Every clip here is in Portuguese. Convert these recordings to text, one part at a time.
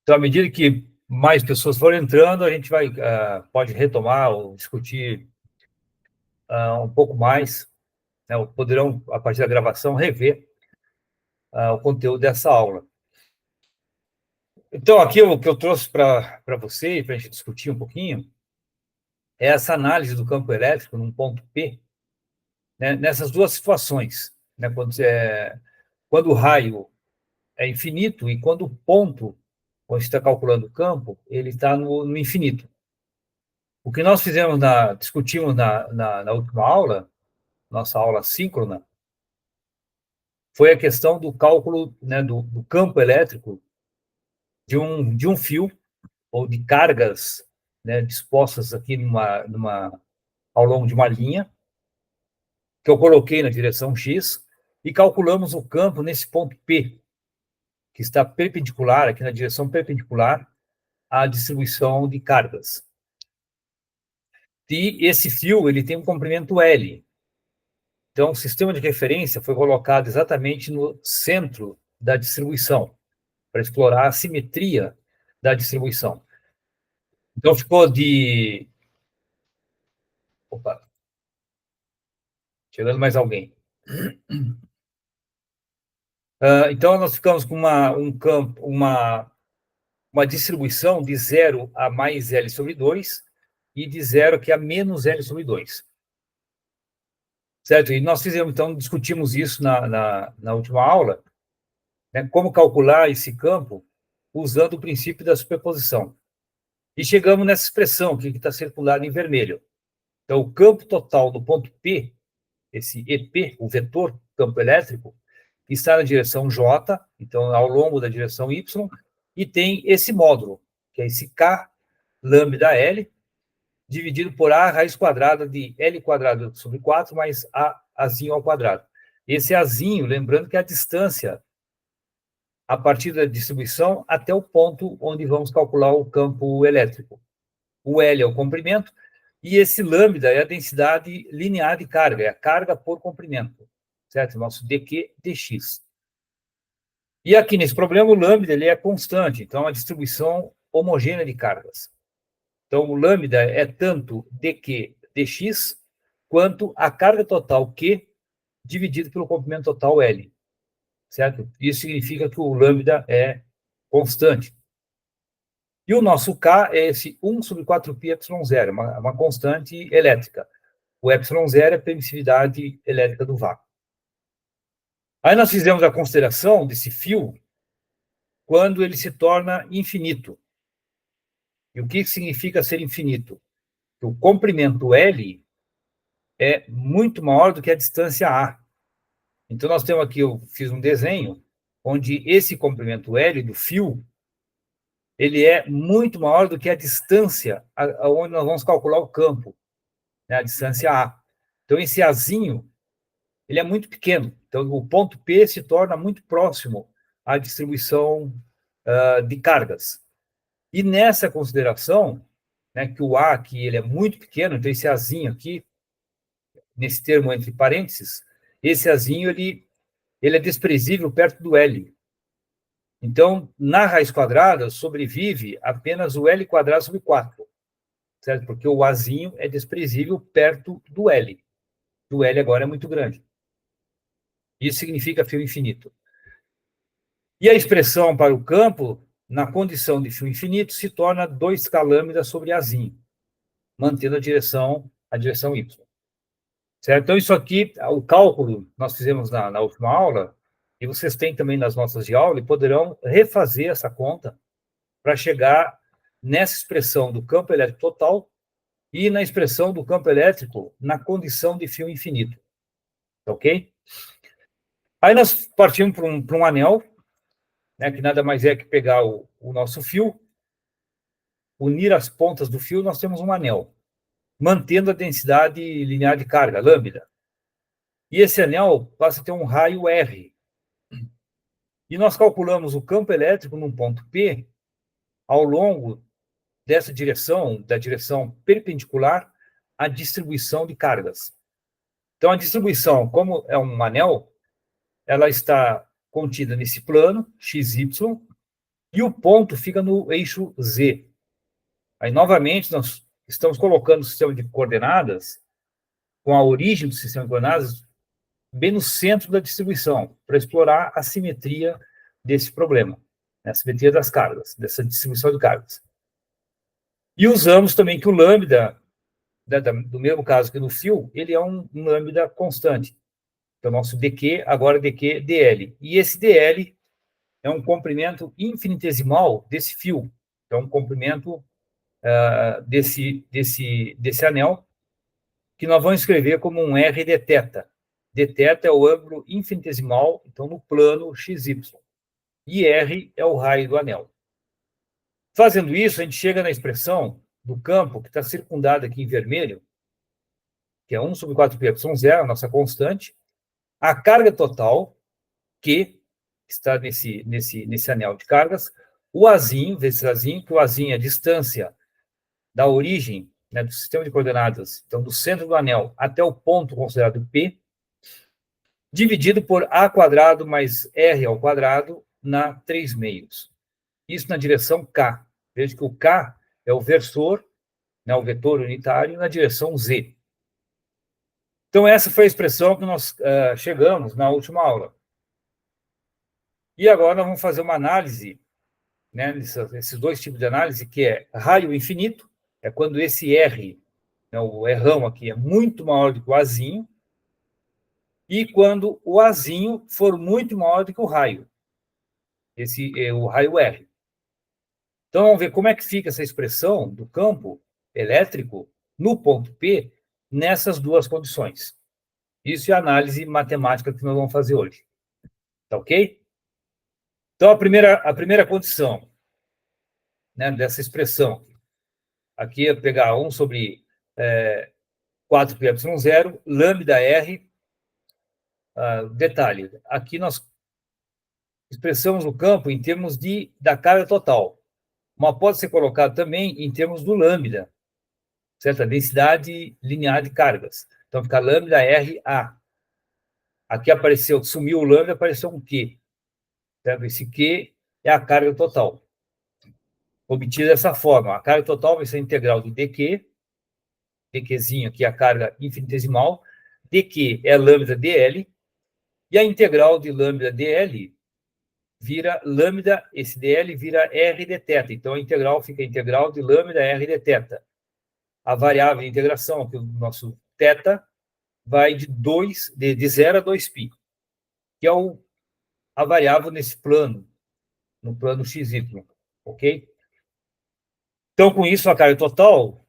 Então, à medida que mais pessoas forem entrando, a gente vai pode retomar ou discutir um pouco mais, né, poderão, a partir da gravação, rever o conteúdo dessa aula. Então, aqui o que eu trouxe para você, para a gente discutir um pouquinho, é essa análise do campo elétrico num ponto P, né, nessas duas situações, né, quando o raio é infinito e quando o ponto, onde está calculando o campo, ele está no infinito. O que nós discutimos na última aula, nossa aula síncrona, foi a questão do cálculo, né, do campo elétrico de um fio ou de cargas, né, dispostas aqui ao longo de uma linha, que eu coloquei na direção X, e calculamos o campo nesse ponto P, que está perpendicular, aqui na direção perpendicular, à distribuição de cargas. E esse fio ele tem um comprimento L. Então, o sistema de referência foi colocado exatamente no centro da distribuição, para explorar a simetria da distribuição. Então, ficou de... Opa, chegando mais alguém. Então, nós ficamos com uma distribuição de 0 a mais L sobre 2 e de 0 que é a menos L sobre 2. Certo? E nós então, discutimos isso na última aula, né, como calcular esse campo usando o princípio da superposição. E chegamos nessa expressão que está circulada em vermelho. Então, o campo total do ponto P, esse EP, o vetor campo elétrico, está na direção J, então ao longo da direção Y, e tem esse módulo, que é esse K lambda L, dividido por A raiz quadrada de L quadrado sobre 4 mais Azinho ao quadrado. Esse Azinho, lembrando que é a distância a partir da distribuição até o ponto onde vamos calcular o campo elétrico. O L é o comprimento, e esse lambda é a densidade linear de carga, é a carga por comprimento, certo? Nosso dq dx. E aqui nesse problema, o lambda ele é constante, então é uma distribuição homogênea de cargas. Então, o lambda é tanto dq dx, quanto a carga total Q dividido pelo comprimento total L, certo? Isso significa que o lambda é constante. E o nosso K é esse 1 sobre 4πε0, uma constante elétrica. O ε0 é a permissividade elétrica do vácuo. Aí nós fizemos a consideração desse fio quando ele se torna infinito. E o que significa ser infinito? Que o comprimento L é muito maior do que a distância A. Então, nós temos aqui, eu fiz um desenho, onde esse comprimento L do fio, ele é muito maior do que a distância aonde nós vamos calcular o campo, né, a distância A. Então, esse Azinho, ele é muito pequeno. Então, o ponto P se torna muito próximo à distribuição de cargas. E nessa consideração, né, que o A aqui ele é muito pequeno, então esse Azinho aqui, nesse termo entre parênteses, esse Azinho ele é desprezível perto do L. Então, na raiz quadrada, sobrevive apenas o L quadrado sobre 4, certo? Porque o Azinho é desprezível perto do L. O L agora é muito grande. Isso significa fio infinito. E a expressão para o campo, na condição de fio infinito, se torna 2K lambda sobre Azinho, mantendo a direção Y. Certo? Então, isso aqui, o cálculo nós fizemos na última aula, e vocês têm também nas notas de aula, e poderão refazer essa conta para chegar nessa expressão do campo elétrico total e na expressão do campo elétrico na condição de fio infinito. Ok? Aí nós partimos para um anel, né, que nada mais é que pegar o nosso fio, unir as pontas do fio, nós temos um anel, mantendo a densidade linear de carga, lambda. E esse anel passa a ter um raio R. E nós calculamos o campo elétrico num ponto P ao longo dessa direção, da direção perpendicular à distribuição de cargas. Então, a distribuição, como é um anel, ela está contida nesse plano, XY, e o ponto fica no eixo Z. Aí, novamente, nós estamos colocando o sistema de coordenadas, com a origem do sistema de coordenadas, bem no centro da distribuição, para explorar a simetria desse problema, né? A simetria das cargas, dessa distribuição de cargas. E usamos também que o lambda, né, do mesmo caso que no fio, ele é um lambda constante. Então, nosso dq agora é dq dl. E esse dl é um comprimento infinitesimal desse fio. Então, um comprimento desse anel, que nós vamos escrever como um R de θ. Dθ é o ângulo infinitesimal, então, no plano XY. E R é o raio do anel. Fazendo isso, a gente chega na expressão do campo, que está circundado aqui em vermelho, que é 1 sobre 4πε0, a nossa constante, a carga total, que está nesse anel de cargas, o Azinho, vezes Azinho, que o Azinho é a distância da origem, né, do sistema de coordenadas, então do centro do anel até o ponto considerado P, dividido por A quadrado mais R ao quadrado na 3 meios. Isso na direção K. Veja que o K é o versor, né, o vetor unitário, na direção Z. Então, essa foi a expressão que nós chegamos na última aula. E agora nós vamos fazer uma análise, né, esses dois tipos de análise, que é raio infinito, é quando esse R, né, o Rão aqui, é muito maior do que o Azinho, e quando o Azinho for muito maior do que o raio, esse é o raio R. Então, vamos ver como é que fica essa expressão do campo elétrico no ponto P nessas duas condições. Isso é a análise matemática que nós vamos fazer hoje. Tá ok? Então, a primeira condição, né, dessa expressão, aqui é pegar 1 sobre 4πε0, lambda R. Detalhe, aqui nós expressamos o campo em termos da carga total, mas pode ser colocado também em termos do lambda, certa densidade linear de cargas. Então, fica lambda RA. Aqui apareceu, sumiu o lambda, apareceu um Q. Certo? Esse Q é a carga total. Obtida dessa forma, a carga total vai ser a integral do dq, dqzinho, que é a carga infinitesimal, dq é lambda dl, e a integral de lambda dl vira lambda, esse dl vira r de θ. Então, a integral fica a integral de lambda r de θ. A variável de integração, que o nosso θ, vai de 0 a 2π, que é a variável nesse plano, no plano XY, ok? Então, com isso, a carga total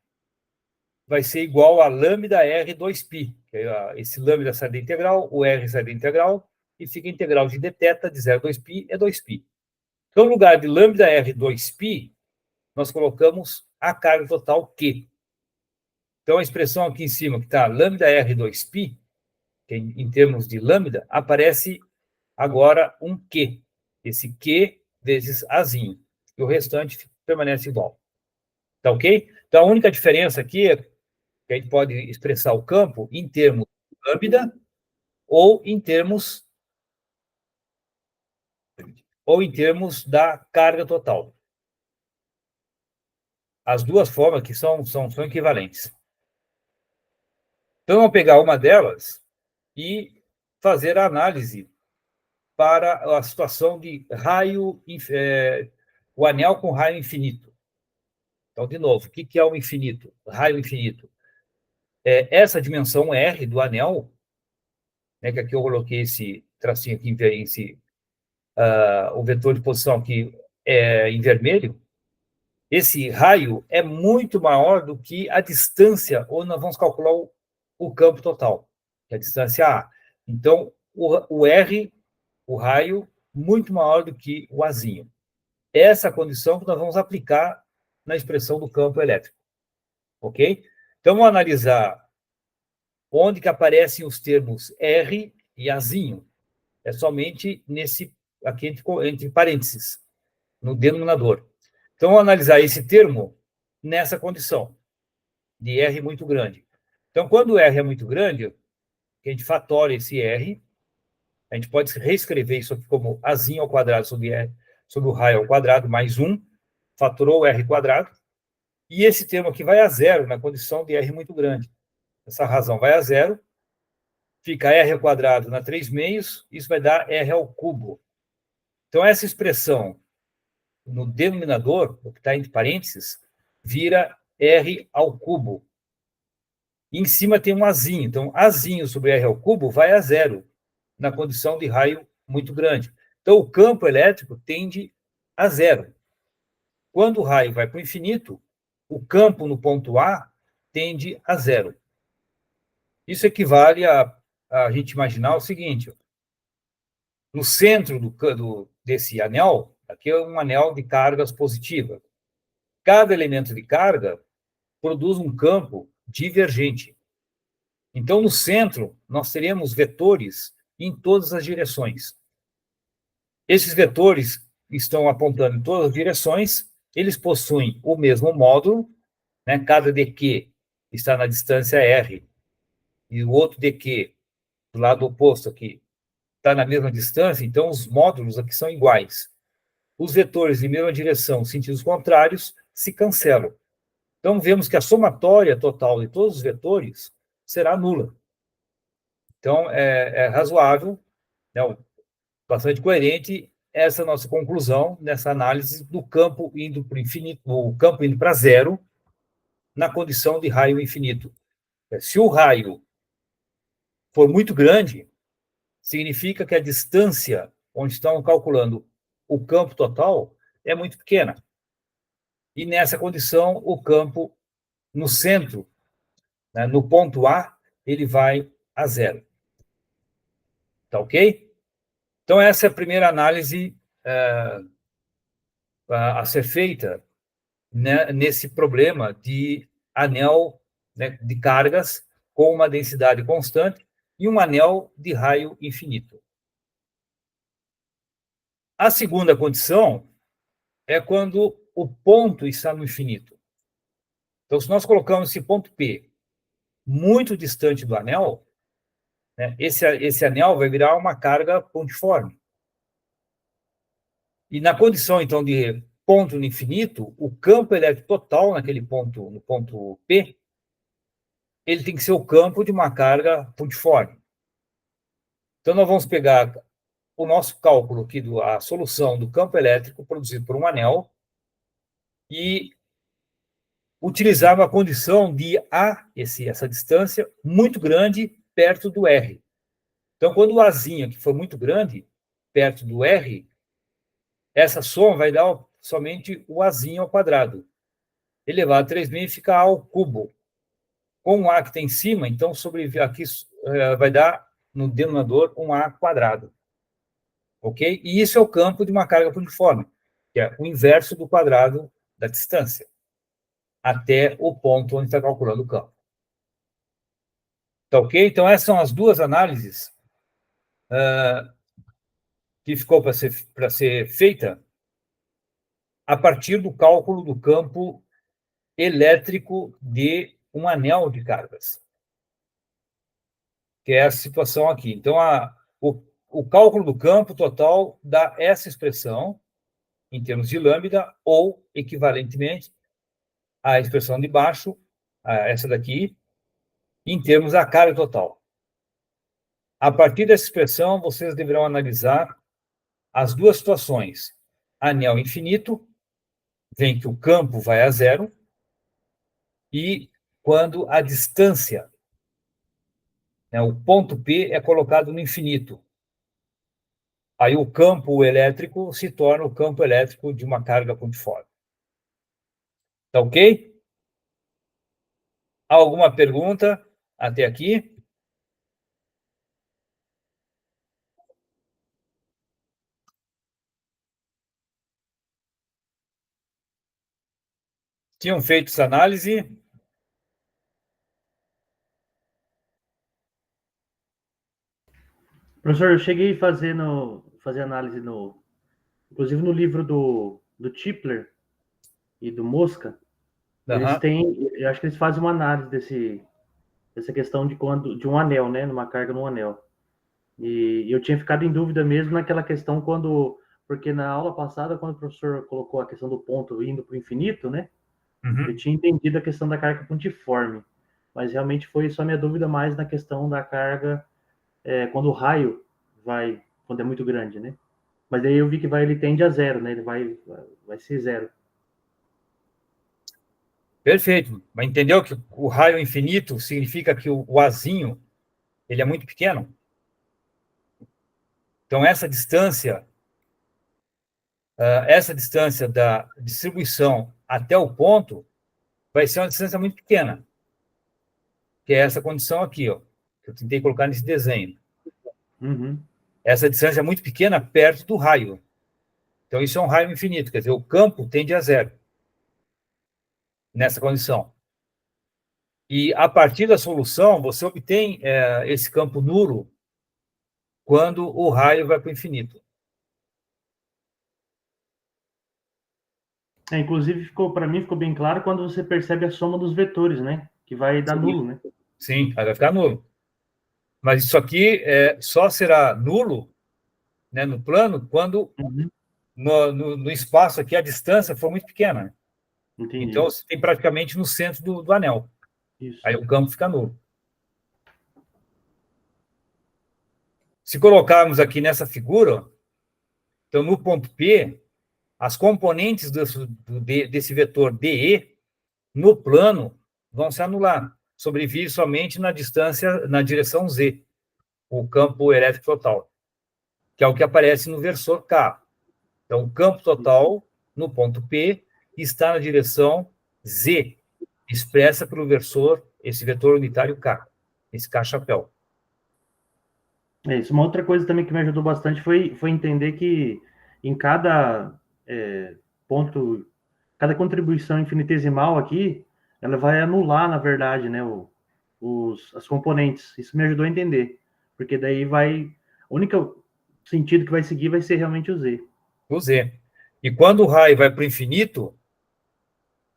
vai ser igual a lambda R 2π. Esse lambda sai da integral, o R sai da integral, e fica a integral de dθ de 0 a 2π é 2π. Então, no lugar de lambda R 2π, nós colocamos a carga total Q. Então, a expressão aqui em cima, que está lambda R 2π, que em termos de lambda, aparece agora um Q. Esse Q vezes Azinho. E o restante permanece igual. Tá ok? Então, a única diferença aqui é que a gente pode expressar o campo em termos de lambda ou em termos da carga total. As duas formas que são equivalentes. Então, vamos pegar uma delas e fazer a análise para a situação de raio, o anel com raio infinito. Então, de novo, o que é o infinito? Raio infinito. Essa dimensão R do anel, né, que aqui eu coloquei esse tracinho aqui, o vetor de posição aqui é em vermelho, esse raio é muito maior do que a distância, ou nós vamos calcular o campo total, que é a distância A. Então, o R, o raio, muito maior do que o Azinho. Essa é a condição que nós vamos aplicar na expressão do campo elétrico. Ok? Então, vamos analisar onde que aparecem os termos R e Azinho. É somente aqui entre parênteses, no denominador. Então, vamos analisar esse termo nessa condição de R muito grande. Então, quando o R é muito grande, a gente fatora esse R, a gente pode reescrever isso aqui como Azinho ao quadrado sobre R, sobre o raio ao quadrado mais 1, fatorou o R quadrado, e esse termo aqui vai a zero na condição de R muito grande. Essa razão vai a zero, fica R ao quadrado na 3 meios, isso vai dar R ao cubo. Então, essa expressão no denominador, o que está entre parênteses, vira R ao cubo. E em cima tem um Azinho. Então, Azinho sobre R ao cubo vai a zero, na condição de raio muito grande. Então, o campo elétrico tende a zero. Quando o raio vai para o infinito, o campo no ponto A tende a zero. Isso equivale a gente imaginar o seguinte: no centro desse anel, aqui é um anel de cargas positiva. Cada elemento de carga produz um campo divergente. Então, no centro, nós teremos vetores em todas as direções. Esses vetores estão apontando em todas as direções, eles possuem o mesmo módulo, né? Cada dq está na distância r, e o outro dq, do lado oposto aqui, está na mesma distância, então os módulos aqui são iguais. Os vetores de mesma direção, sentidos contrários, se cancelam. Então, vemos que a somatória total de todos os vetores será nula. Então, é razoável, né, bastante coerente, essa nossa conclusão nessa análise do campo indo para o infinito, o campo indo para zero, na condição de raio infinito. Se o raio for muito grande, significa que a distância onde estão calculando o campo total é muito pequena. E nessa condição, o campo no centro, né, no ponto A, ele vai a zero. Tá ok? Então, essa é a primeira análise a ser feita, né, nesse problema de anel, né, de cargas com uma densidade constante e um anel de raio infinito. A segunda condição é quando o ponto está no infinito. Então, se nós colocamos esse ponto P muito distante do anel, né, esse anel vai virar uma carga pontiforme. E na condição, então, de ponto no infinito, o campo elétrico total naquele ponto, no ponto P, ele tem que ser o campo de uma carga pontiforme. Então, nós vamos pegar o nosso cálculo aqui, a solução do campo elétrico produzido por um anel, e utilizar uma condição de A, essa distância, muito grande, perto do R. Então, quando o Azinho aqui for muito grande, perto do R, essa soma vai dar somente o Azinho ao quadrado. Elevado a 3.000 fica A ao cubo. Com o A que tem em cima, então, sobre aqui vai dar, no denominador, um A quadrado. Ok? E isso é o campo de uma carga pontiforme, que é o inverso do quadrado da distância, até o ponto onde está calculando o campo. Tá ok? Então, essas são as duas análises que ficou para ser feita a partir do cálculo do campo elétrico de um anel de cargas, que é essa situação aqui. Então, o cálculo do campo total dá essa expressão em termos de lambda, ou, equivalentemente, a expressão de baixo, essa daqui, em termos da carga total. A partir dessa expressão, vocês deverão analisar as duas situações. Anel infinito, vem que o campo vai a zero, e quando a distância, né, o ponto P, é colocado no infinito. Aí o campo elétrico se torna o campo elétrico de uma carga pontiforme. Tá ok? Alguma pergunta até aqui? Tinham feito essa análise? Professor, eu cheguei a fazer análise inclusive no livro do Tipler e do Mosca. Eles têm, eu acho que eles fazem uma análise dessa questão de um anel, né, numa carga num anel. E eu tinha ficado em dúvida mesmo naquela questão quando porque na aula passada, quando o professor colocou a questão do ponto indo para o infinito, né? Uhum. Eu tinha entendido a questão da carga pontiforme, mas realmente foi só minha dúvida mais na questão da carga quando o raio vai, quando é muito grande, né? Mas daí eu vi que ele tende a zero, né? Ele vai ser zero. Perfeito. Mas entendeu que o raio infinito significa que o azinho ele é muito pequeno? Então, essa distância da distribuição até o ponto vai ser uma distância muito pequena, que é essa condição aqui, ó, que eu tentei colocar nesse desenho. Uhum. Essa distância é muito pequena perto do raio. Então, isso é um raio infinito, quer dizer, o campo tende a zero nessa condição. E, a partir da solução, você obtém esse campo nulo quando o raio vai para o infinito. Inclusive, para mim, ficou bem claro quando você percebe a soma dos vetores, né? Que vai dar nulo, né? Sim, aí vai ficar nulo. Mas isso aqui só será nulo, né, no plano quando no espaço aqui a distância for muito pequena. Entendi. Então, você tem praticamente no centro do anel. Isso. Aí o campo fica nulo. Se colocarmos aqui nessa figura, então no ponto P, as componentes desse vetor DE no plano vão se anular. Sobrevive somente na distância, na direção Z, o campo elétrico total, que é o que aparece no versor K. Então, o campo total no ponto P está na direção Z, expressa pelo versor, esse vetor unitário K, esse K-chapéu. Isso. Uma outra coisa também que me ajudou bastante foi entender que em cada ponto, cada contribuição infinitesimal aqui, ela vai anular, na verdade, né, as componentes. Isso me ajudou a entender, porque daí o único sentido que vai seguir vai ser realmente o Z. O Z. E quando o raio vai para o infinito,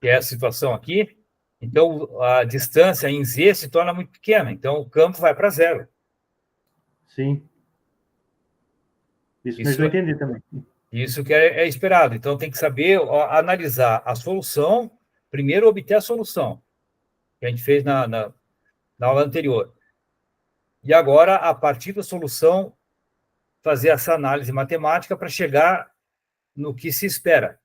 que é a situação aqui, então a distância em Z se torna muito pequena, então o campo vai para zero. Sim. Isso me ajudou a entender também. Isso que é esperado. Então, tem que saber analisar a solução, primeiro obter a solução, que a gente fez na aula anterior. E agora, a partir da solução, fazer essa análise matemática para chegar no que se espera.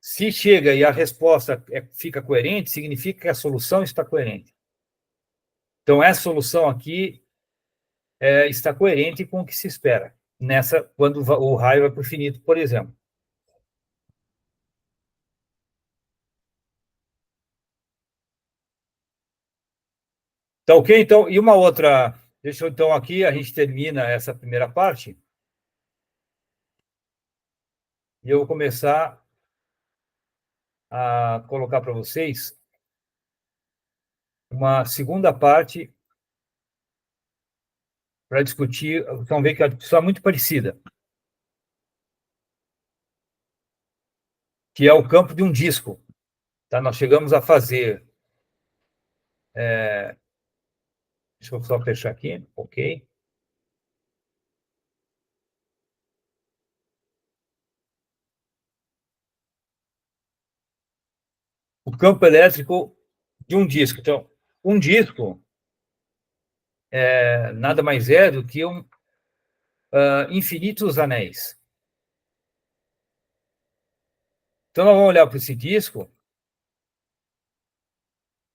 Se chega e a resposta fica coerente, significa que a solução está coerente. Então, essa solução aqui está coerente com o que se espera, quando o raio vai para o infinito, por exemplo. Tá ok? Então, e uma outra... Deixa eu, então, aqui, a gente termina essa primeira parte. E eu vou começar a colocar para vocês uma segunda parte para discutir, então ver que a discussão é muito parecida, que é o campo de um disco. Tá? Nós chegamos a fazer... deixa eu só fechar aqui, ok. O campo elétrico de um disco. Então, um disco nada mais é do que infinitos anéis. Então, nós vamos olhar para esse disco,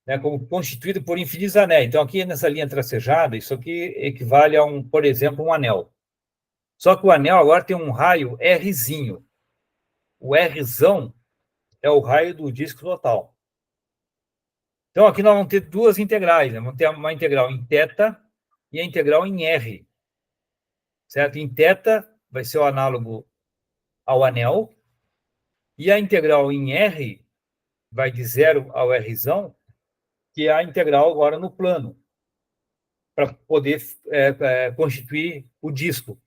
né, como constituído por infinitos anéis. Então, aqui nessa linha tracejada, isso aqui equivale a, por exemplo, um anel. Só que o anel agora tem um raio Rzinho. O Rzão é o raio do disco total. Então, aqui nós vamos ter duas integrais. Né? Vamos ter uma integral em θ e a integral em R. Certo? Em θ vai ser o análogo ao anel. E a integral em R vai de 0 ao Rzão, que é a integral agora no plano, para poder constituir o disco.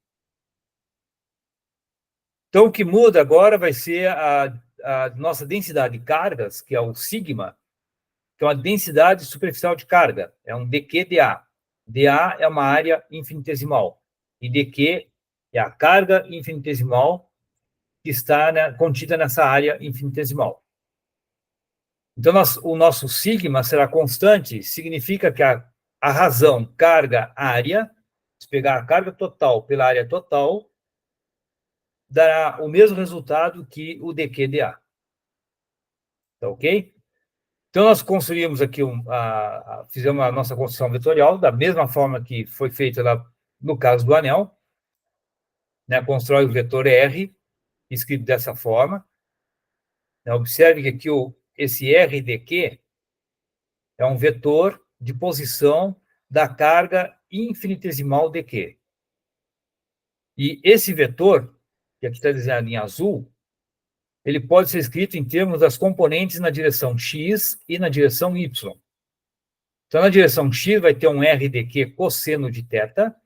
Então, o que muda agora vai ser a nossa densidade de cargas, que é o sigma, que é uma densidade superficial de carga, é um dQ dA. dA é uma área infinitesimal, e dQ É a carga infinitesimal que está, né, contida nessa área infinitesimal. Então, o nosso sigma será constante, significa que a razão carga-área, se pegar a carga total pela área total, dará o mesmo resultado que o dQdA. Tá ok? Então, nós construímos aqui, fizemos a nossa construção vetorial, da mesma forma que foi feita lá no caso do anel, né? Constrói o vetor R, escrito dessa forma. Observe que aqui esse R dQ é um vetor de posição da carga infinitesimal dQ. E esse vetor, que aqui está desenhado em azul, ele pode ser escrito em termos das componentes na direção x e na direção y. Então, na direção x vai ter um R dQ cosseno de θ.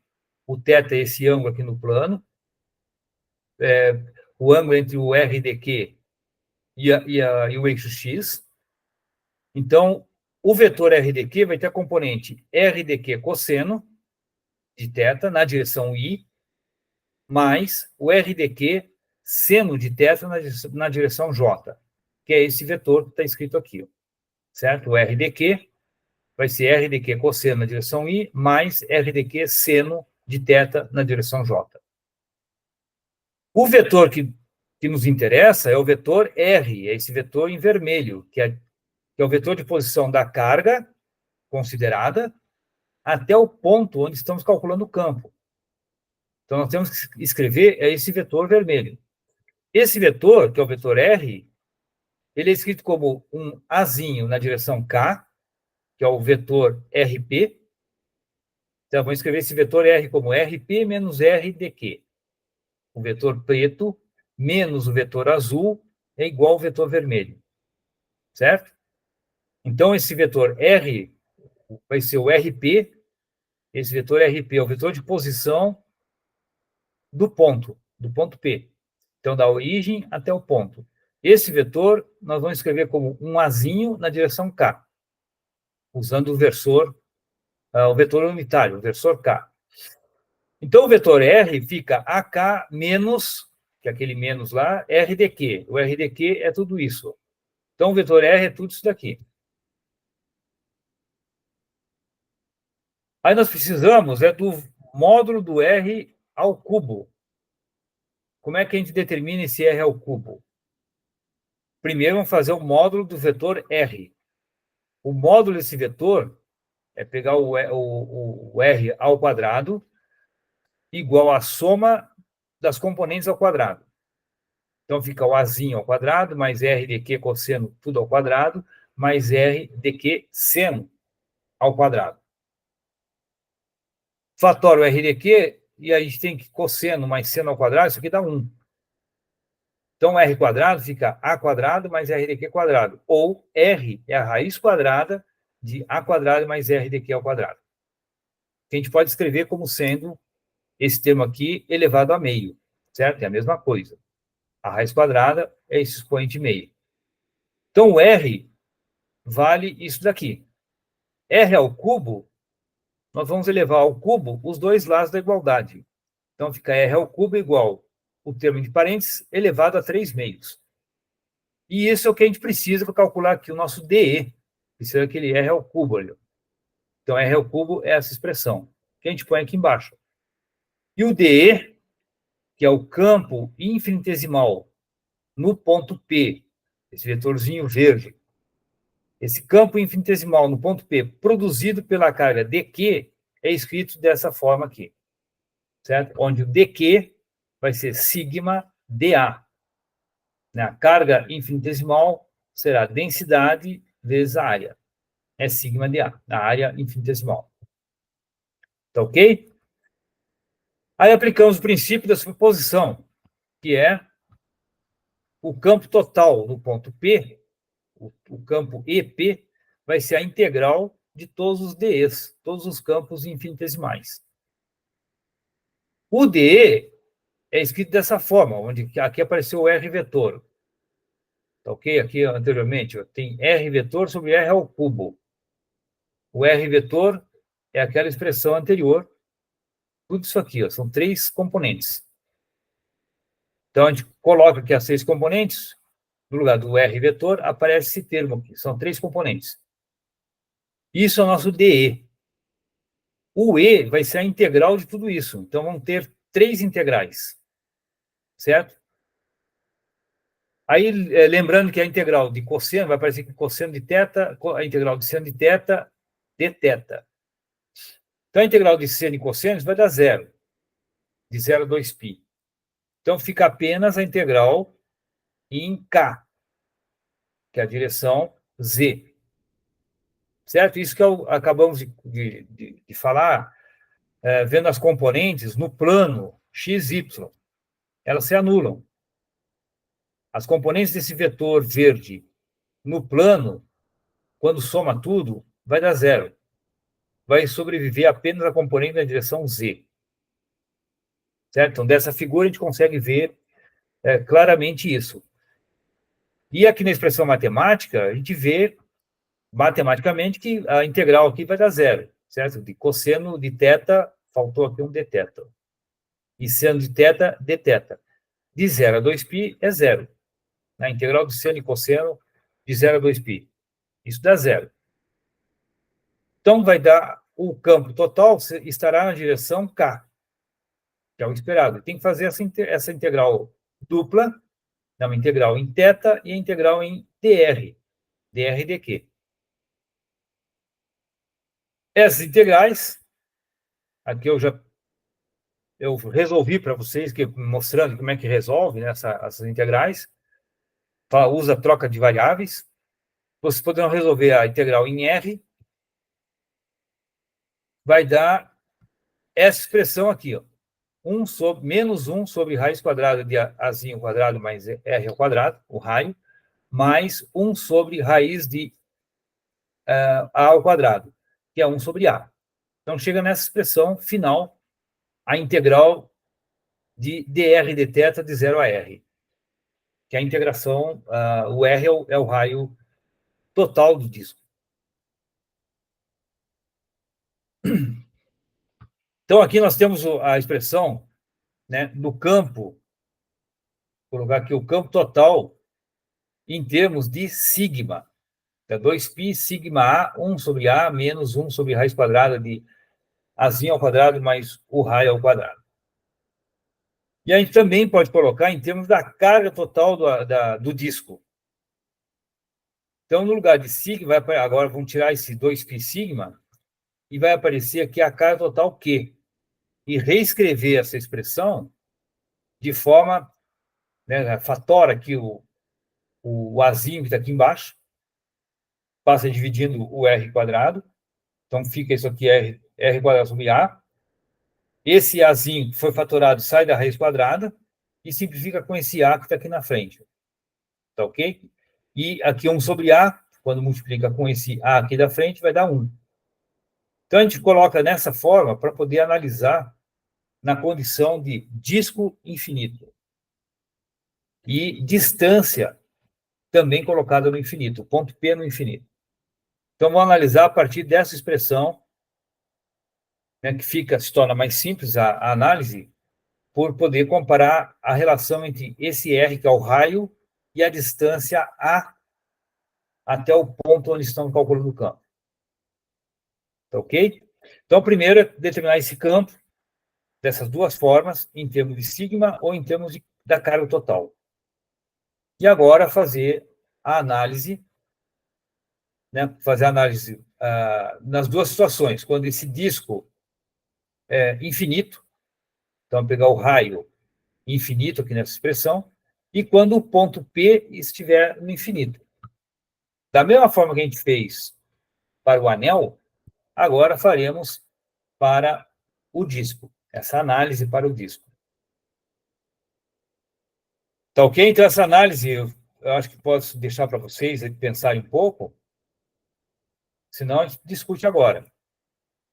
O θ é esse ângulo aqui no plano. O ângulo entre o R dQ e o eixo x. Então, o vetor RDQ vai ter a componente RDQ cosseno de θ na direção I, mais o RDQ seno de θ na direção J, que é esse vetor que está escrito aqui, certo? O RDQ vai ser RDQ cosseno na direção I, mais RDQ seno de θ na direção J. O vetor que nos interessa é o vetor R, é esse vetor em vermelho, que é o vetor de posição da carga considerada até o ponto onde estamos calculando o campo. Então, nós temos que escrever esse vetor vermelho. Esse vetor, que é o vetor R, ele é escrito como um Azinho na direção K, que é o vetor RP. Então, vamos escrever esse vetor R como RP menos RDQ. O vetor preto menos o vetor azul é igual ao vetor vermelho. Certo? Então, esse vetor R vai ser o RP. Esse vetor RP é o vetor de posição do ponto P. Então, da origem até o ponto. Esse vetor nós vamos escrever como um Azinho na direção K, usando o vetor unitário, o versor K. Então, o vetor R fica AK menos, que é aquele menos lá, RDQ. O RDQ é tudo isso. Então, o vetor R é tudo isso daqui. Aí nós precisamos do módulo do R ao cubo. Como é que a gente determina esse R ao cubo? Primeiro, vamos fazer o módulo do vetor R. O módulo desse vetor é pegar o R ao quadrado igual à soma das componentes ao quadrado. Então, fica o Azinho ao quadrado, mais R dQ cosseno, tudo ao quadrado, mais R dQ seno ao quadrado. Fatório R dQ, e aí a gente tem que cosseno mais seno ao quadrado, isso aqui dá 1. Então, R quadrado fica A quadrado mais RDQ quadrado. Ou R é a raiz quadrada de A quadrado mais RDQ ao quadrado. Que a gente pode escrever como sendo esse termo aqui elevado a meio, certo? É a mesma coisa. A raiz quadrada é esse expoente meio. Então, o R vale isso daqui. R ao cubo, nós vamos elevar ao cubo os dois lados da igualdade. Então, fica R ao cubo igual o termo de parênteses elevado a 3 meios. E isso é o que a gente precisa para calcular aqui o nosso DE, que será aquele R ao cubo ali. Então, R ao cubo é essa expressão, que a gente põe aqui embaixo. E o DE, que é o campo infinitesimal no ponto P, esse vetorzinho verde, esse campo infinitesimal no ponto P, produzido pela carga dQ, é escrito dessa forma aqui, certo? Onde o dQ vai ser sigma dA. A carga infinitesimal será densidade vezes a área. É sigma dA, a área infinitesimal. Tá ok? Aí aplicamos o princípio da superposição, que é o campo total no ponto P, o campo EP, vai ser a integral de todos os DEs, todos os campos infinitesimais. O DE é escrito dessa forma, onde aqui apareceu o R vetor. Tá ok? Aqui anteriormente tem R vetor sobre R ao cubo. O R vetor é aquela expressão anterior. Tudo isso aqui, são 3 componentes. Então, a gente coloca aqui as 6 componentes, no lugar do R vetor, aparece esse termo aqui, são 3 componentes. Isso é o nosso DE. O E vai ser a integral de tudo isso. Então, vamos ter 3 integrais, certo? Aí, lembrando que a integral de cosseno vai aparecer que cosseno de θ, a integral de seno de θ, dθ. Então, a integral de seno e cosseno vai dar 0, de 0 a 2π. Então, fica apenas a integral em K, que é a direção Z. Certo? Isso que acabamos de falar, vendo as componentes no plano x, y. Elas se anulam. As componentes desse vetor verde no plano, quando soma tudo, vai dar 0. Vai sobreviver apenas a componente na direção Z. Certo? Então, dessa figura, a gente consegue ver claramente isso. E aqui na expressão matemática, a gente vê matematicamente que a integral aqui vai dar 0, certo? De cosseno de θ, faltou aqui um dθ. E seno de θ, dθ. De 0 a 2π é 0. A integral de seno e cosseno de 0 a 2π. Isso dá 0. Então, vai dar o campo total, estará na direção K, que é o esperado. Tem que fazer essa integral dupla, uma integral em θ e a integral em dr. dr de quê? Essas integrais, aqui eu resolvi para vocês, mostrando como é que resolve, né, essas integrais. Usa troca de variáveis. Vocês poderão resolver a integral em R. Vai dar essa expressão aqui, ó. Menos 1 sobre raiz quadrada de Azinho quadrado mais R ao quadrado, o raio, mais 1 sobre raiz de A ao quadrado, que é 1 sobre A. Então, chega nessa expressão final, a integral de dr dθ de 0 a R, que é a integração, o R é o raio total do disco. Então, aqui nós temos a expressão, né, do campo, vou colocar aqui o campo total em termos de sigma. É 2π sigma A, 1 sobre A, menos 1 sobre raiz quadrada de Azinho ao quadrado mais o raio ao quadrado. E a gente também pode colocar em termos da carga total do disco. Então, no lugar de sigma, agora vamos tirar esse 2π sigma, e vai aparecer aqui a carga total Q. E reescrever essa expressão de forma, né, fatora aqui o Azinho que está aqui embaixo, passa dividindo o R quadrado, então fica isso aqui, R quadrado sobre A. Esse Azinho que foi fatorado sai da raiz quadrada e simplifica com esse A que está aqui na frente. Tá ok? E aqui 1 sobre A, quando multiplica com esse A aqui da frente, vai dar 1. Então, a gente coloca nessa forma para poder analisar na condição de disco infinito. E distância também colocada no infinito, ponto P no infinito. Então, vamos analisar a partir dessa expressão, né, que se torna mais simples a análise, por poder comparar a relação entre esse R, que é o raio, e a distância A até o ponto onde estamos calculando o campo. Tá ok? Então, primeiro é determinar esse campo dessas duas formas, em termos de sigma ou em termos da carga total. E agora fazer a análise, né, nas duas situações, quando esse disco é infinito, então pegar o raio infinito aqui nessa expressão, e quando o ponto P estiver no infinito. Da mesma forma que a gente fez para o anel, agora faremos para o disco, essa análise para o disco. Tá ok? Então, essa análise, eu acho que posso deixar para vocês pensarem um pouco, senão a gente discute agora. O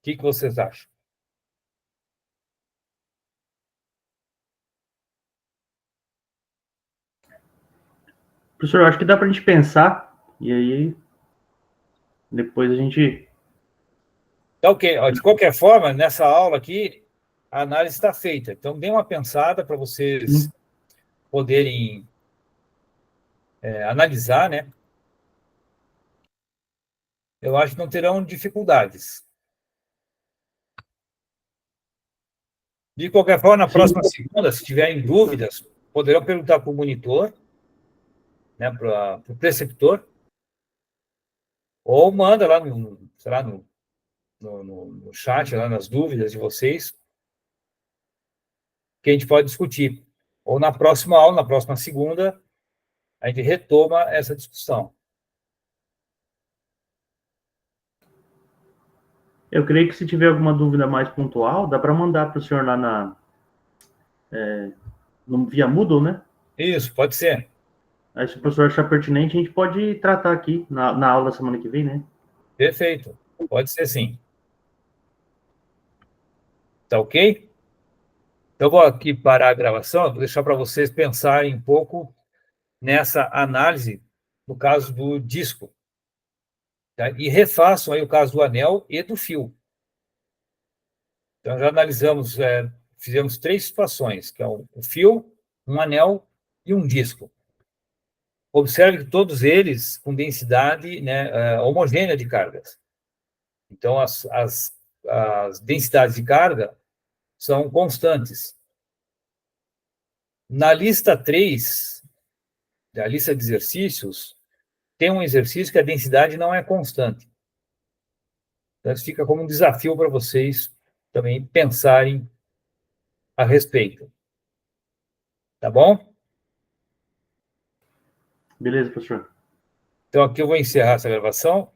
que vocês acham? Professor, eu acho que dá para a gente pensar, e aí depois a gente... Tá ok. De qualquer forma, nessa aula aqui, a análise está feita. Então, dê uma pensada para vocês poderem analisar, né? Eu acho que não terão dificuldades. De qualquer forma, na próxima segunda, se tiverem dúvidas, poderão perguntar para o monitor, né, para o preceptor, ou manda lá sei lá, no chat, lá nas dúvidas de vocês, que a gente pode discutir. Ou na próxima aula, na próxima segunda, a gente retoma essa discussão. Eu creio que se tiver alguma dúvida mais pontual, dá para mandar para o senhor lá no via Moodle, né? Isso, pode ser. Aí, se o professor achar pertinente, a gente pode tratar aqui na aula semana que vem, né? Perfeito. Pode ser sim. Tá ok? Então, vou aqui parar a gravação, vou deixar para vocês pensarem um pouco nessa análise no caso do disco. Tá? E refaçam aí o caso do anel e do fio. Então, já analisamos, fizemos 3 situações, que é o fio, um anel e um disco. Observe que todos eles com densidade, né, homogênea de cargas. Então, as densidades de carga são constantes. Na lista 3, da lista de exercícios, tem um exercício que a densidade não é constante. Então, isso fica como um desafio para vocês também pensarem a respeito. Tá bom? Beleza, professor. Então, aqui eu vou encerrar essa gravação.